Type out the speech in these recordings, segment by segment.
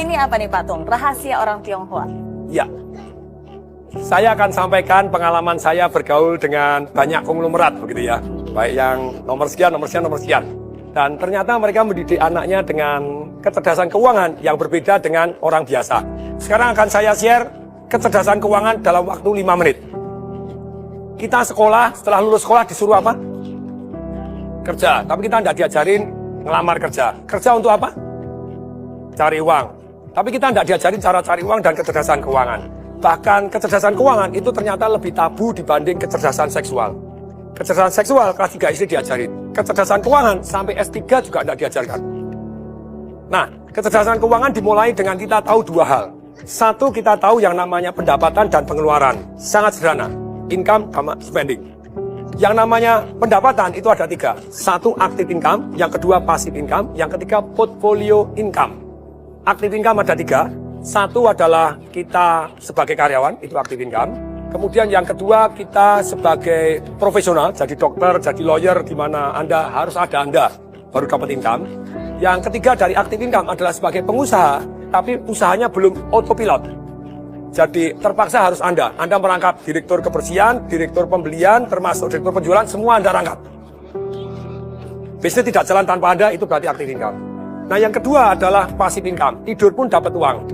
kali ini apa nih Pak Tung? Rahasia orang Tionghoa. Ya, saya akan sampaikan pengalaman saya bergaul dengan banyak konglomerat begitu ya. Baik yang nomor sekian, nomor sekian, nomor sekian. Dan ternyata mereka mendidik anaknya dengan kecerdasan keuangan yang berbeda dengan orang biasa. Sekarang akan saya share kecerdasan keuangan dalam waktu 5 menit. Kita sekolah, setelah lulus sekolah disuruh apa? Kerja. Tapi kita tidak diajarin ngelamar kerja. Kerja untuk apa? Cari uang. Tapi kita tidak diajarin cara cari uang dan kecerdasan keuangan. Bahkan kecerdasan keuangan itu ternyata lebih tabu dibanding kecerdasan seksual. Kecerdasan seksual kelas 3 SD diajarin. Kecerdasan keuangan sampai S3 juga tidak diajarkan. Nah, kecerdasan keuangan dimulai dengan kita tahu 2 hal. Satu, kita tahu yang namanya pendapatan dan pengeluaran. Sangat sederhana. Income sama spending. Yang namanya pendapatan itu ada 3. Satu, active income. Yang kedua, passive income. Yang ketiga, portfolio income. Active income ada 3. Satu adalah kita sebagai karyawan, itu active income. Kemudian yang kedua, kita sebagai profesional, jadi dokter, jadi lawyer, di mana Anda harus ada Anda, baru dapat income. Yang ketiga dari active income adalah sebagai pengusaha, tapi usahanya belum autopilot. Jadi terpaksa harus Anda merangkap direktur kebersihan, direktur pembelian, termasuk direktur penjualan, semua Anda rangkap. Bisnis tidak jalan tanpa Anda, itu berarti active income. Nah yang kedua adalah passive income, tidur pun dapat uang.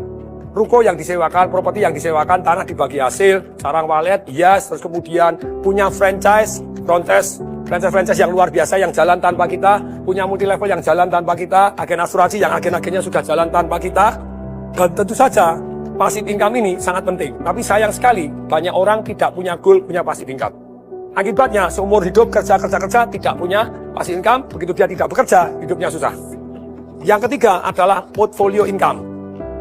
Ruko yang disewakan, properti yang disewakan, tanah dibagi hasil, sarang walet, hias, terus kemudian punya franchise yang luar biasa yang jalan tanpa kita, punya multi level yang jalan tanpa kita, agen asuransi yang agen-agennya sudah jalan tanpa kita. Dan tentu saja passive income ini sangat penting. Tapi sayang sekali banyak orang tidak punya goal, punya passive income. Akibatnya seumur hidup kerja tidak punya passive income, begitu dia tidak bekerja, hidupnya susah. Yang ketiga adalah portfolio income.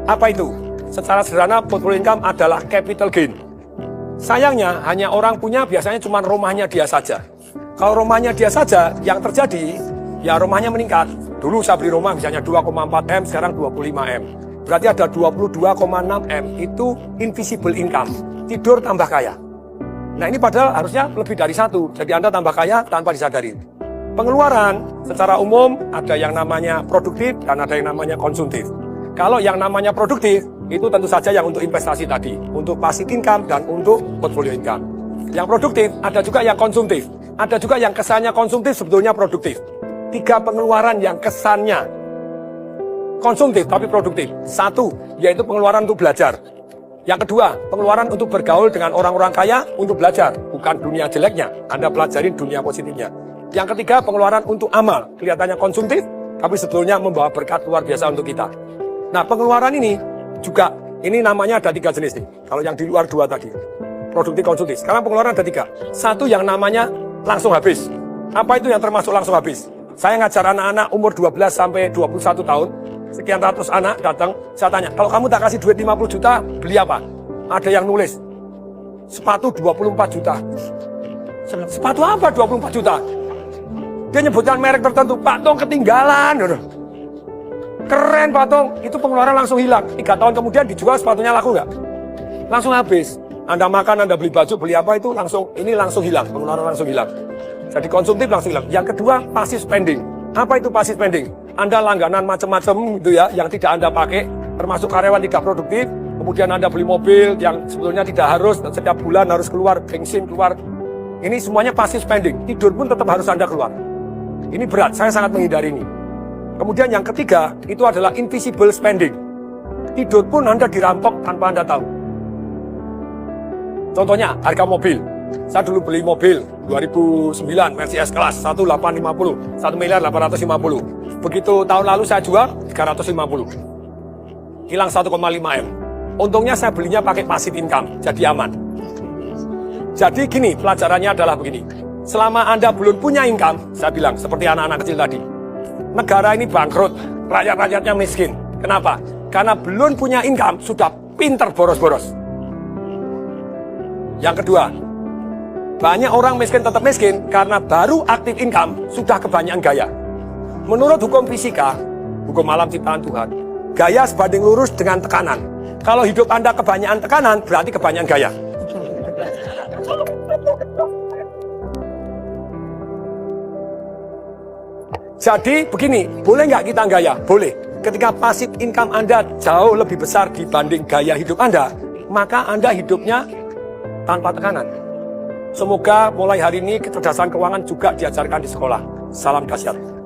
Apa itu? Secara sederhana, portfolio income adalah capital gain. Sayangnya, hanya orang punya biasanya cuma rumahnya dia saja. Kalau rumahnya dia saja, yang terjadi, ya rumahnya meningkat. Dulu saya beli rumah misalnya 2,4 M, sekarang 25 M. Berarti ada 22,6 M, itu invisible income. Tidur tambah kaya. Nah ini padahal harusnya lebih dari 1. Jadi Anda tambah kaya tanpa disadari. Pengeluaran, secara umum, ada yang namanya produktif dan ada yang namanya konsumtif. Kalau yang namanya produktif, itu tentu saja yang untuk investasi tadi, untuk passive income dan untuk portfolio income. Yang produktif, ada juga yang konsumtif. Ada juga yang kesannya konsumtif, sebetulnya produktif. 3 pengeluaran yang kesannya konsumtif tapi produktif. 1, yaitu pengeluaran untuk belajar. Yang kedua, pengeluaran untuk bergaul dengan orang-orang kaya untuk belajar. Bukan dunia jeleknya, Anda pelajarin dunia positifnya. Yang ketiga, pengeluaran untuk amal. Kelihatannya konsumtif, tapi sebetulnya membawa berkat luar biasa untuk kita. Nah, pengeluaran ini juga, ini namanya ada 3 jenis nih. Kalau yang di luar 2 tadi, produktif, konsumtif. Sekarang pengeluaran ada 3. 1 yang namanya langsung habis. Apa itu yang termasuk langsung habis? Saya ngajar anak-anak umur 12 sampai 21 tahun. Sekian ratus anak datang, saya tanya, kalau kamu tak kasih duit 50 juta, beli apa? Ada yang nulis, sepatu 24 juta. Sepatu apa 24 juta? Dia nyebutkan merek tertentu, Pak Tong ketinggalan. Keren Pak Tong, itu pengeluaran langsung hilang. 3 tahun kemudian dijual sepatunya laku nggak? Langsung habis. Anda makan, Anda beli baju, beli apa itu langsung hilang, pengeluaran langsung hilang. Jadi konsumtif langsung hilang. Yang kedua, passive spending. Apa itu passive spending? Anda langganan macam-macam gitu ya, yang tidak Anda pakai, termasuk karyawan tidak produktif. Kemudian Anda beli mobil yang sebetulnya tidak harus, dan setiap bulan harus keluar, bensin keluar. Ini semuanya passive spending. Tidur pun tetap harus Anda keluar. Ini berat, saya sangat menghindari ini. Kemudian yang ketiga, itu adalah invisible spending. Tidur pun Anda dirampok tanpa Anda tahu. Contohnya, harga mobil. Saya dulu beli mobil 2009 Mercedes S-Class 1850, 1.850.000. Begitu tahun lalu saya jual 350. Hilang 1,5 M. Untungnya saya belinya pakai passive income, jadi aman. Jadi gini, pelajarannya adalah begini. Selama Anda belum punya income, saya bilang seperti anak-anak kecil tadi, negara ini bangkrut, rakyat-rakyatnya miskin. Kenapa? Karena belum punya income, sudah pinter boros-boros. Yang kedua, banyak orang miskin tetap miskin karena baru aktif income sudah kebanyakan gaya. Menurut hukum fisika, hukum alam ciptaan Tuhan, gaya sebanding lurus dengan tekanan. Kalau hidup Anda kebanyakan tekanan, berarti kebanyakan gaya. Jadi begini, boleh nggak kita gaya? Boleh. Ketika passive income Anda jauh lebih besar dibanding gaya hidup Anda, maka Anda hidupnya tanpa tekanan. Semoga mulai hari ini kecerdasan keuangan juga diajarkan di sekolah. Salam dahsyat.